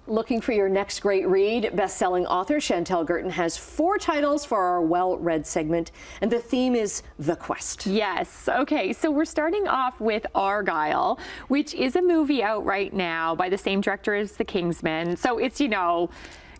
Looking for your next great read? Best-selling author Chantel Guertin has 4 titles for our well-read segment, and the theme is The Quest. Yes. Okay, so we're starting off with Argylle, which is a movie out right now by the same director as The Kingsman. So it's, you know,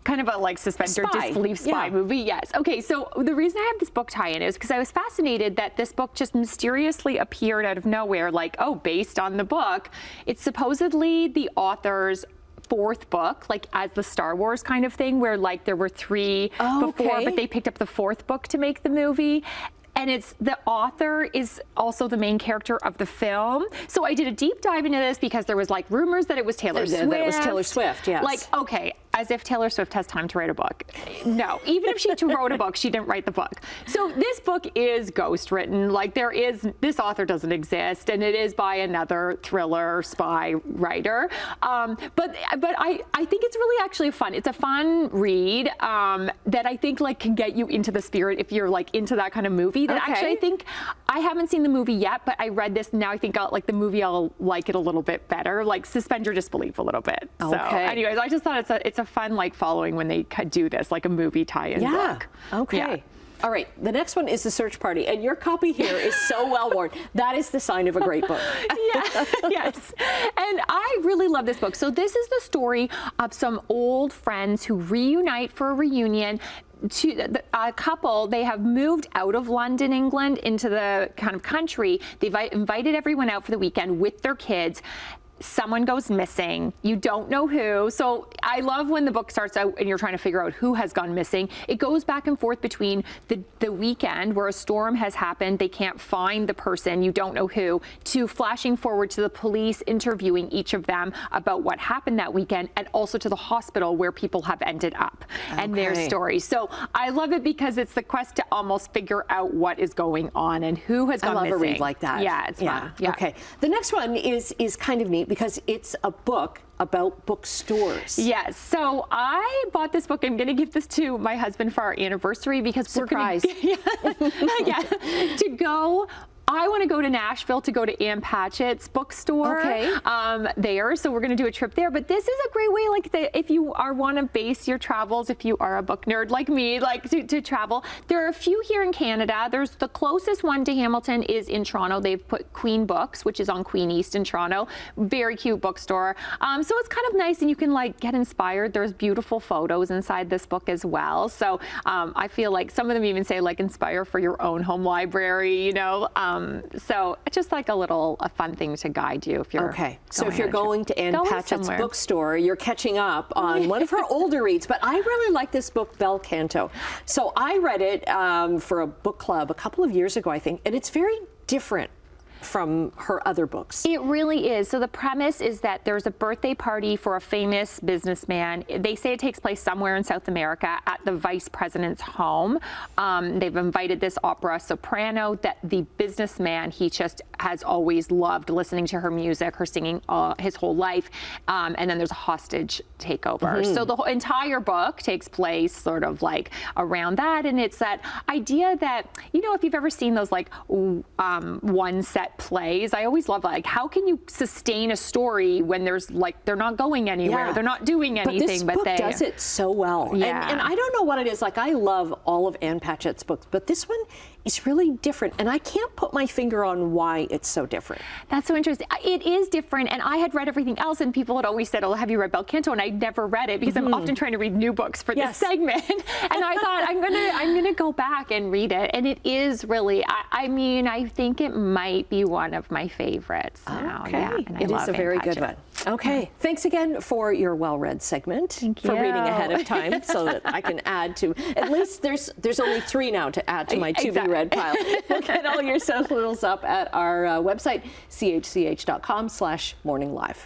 kind of a like suspend or disbelief spy movie. Yes. Okay, so the reason I have this book tie-in is because I was fascinated that this book just mysteriously appeared out of nowhere, like, oh, based on the book. It's supposedly the author's 4th book, like as the Star Wars kind of thing, where like there were 3 before, but they picked up the 4th book to make the movie. And it's the author is also the main character of the film. So I did a deep dive into this because there was like rumors that it was Taylor Swift. That it was Taylor Swift, yes. Like, okay, as if Taylor Swift has time to write a book. No, even if she wrote a book, she didn't write the book. So this book is ghost written. Like this author doesn't exist, and it is by another thriller spy writer. But I think it's really actually fun. It's a fun read that I think like can get you into the spirit if you're like into that kind of movie. That actually I think I haven't seen the movie yet, but I read this now. I think I'll like the movie. I'll like it a little bit better. Like suspend your disbelief a little bit. So anyways, I just thought it's a fun like following when they do this like a movie tie-in book. Okay. Yeah. All right, the next one is The Search Party, and your copy here is so well worn. That is the sign of a great book. Yes, and I really love this book. So this is the story of some old friends who reunite for a reunion. A couple, they have moved out of London, England, into the kind of country. They've invited everyone out for the weekend with their kids. Someone goes missing. You don't know who. So I love when the book starts out and you're trying to figure out who has gone missing. It goes back and forth between the weekend where a storm has happened, they can't find the person, you don't know who, to flashing forward to the police interviewing each of them about what happened that weekend, and also to the hospital where people have ended up and their stories. So I love it because it's the quest to almost figure out what is going on and who has gone missing. I love a read like that. Yeah, it's fun. Yeah. Okay. The next one is kind of neat because it's a book about bookstores. Yes. So I bought this book. I'm going to give this to my husband for our anniversary because surprise. We're gonna, to go. I want to go to Nashville to go to Ann Patchett's bookstore there. So we're going to do a trip there. But this is a great way, like if you want to base your travels, if you are a book nerd like me, like to travel. There are a few here in Canada. There's the closest one to Hamilton is in Toronto. They've put Queen Books, which is on Queen East in Toronto. Very cute bookstore. So it's kind of nice, and you can like get inspired. There's beautiful photos inside this book as well. So I feel like some of them even say like inspire for your own home library, you know. So it's just like a fun thing to guide you if you're So if you're going to Ann Patchett's bookstore, you're catching up on one of her older reads. But I really like this book, Bel Canto. So I read it for a book club a couple of years ago, I think, and it's very different from her other books. It really is. So the premise is that there's a birthday party for a famous businessman. They say it takes place somewhere in South America at the vice president's home. They've invited this opera soprano that the businessman, he just has always loved listening to her music, her singing his whole life. And then there's a hostage takeover. So the whole entire book takes place sort of like around that. And it's that idea that, you know, if you've ever seen those like one set plays, I always love like how can you sustain a story when there's like they're not going anywhere, they're not doing anything, but this book does it so well. And I don't know what it is. Like I love all of Ann Patchett's books, but this one is really different, and I can't put my finger on why it's so different. That's so interesting. It is different, and I had read everything else, and people had always said, "Oh, have you read Bel Canto?" And I never read it because I'm often trying to read new books for this segment. And I thought I'm gonna go back and read it, and it is really. I mean, I think it might be one of my favorites now. It is a very good one. Okay, thanks again for your well-read segment. Thank you for reading ahead of time, so that I can add to. At least there's only 3 now to add to my to-be-read pile. We'll get all your socials up at our website, chch.com/morninglive.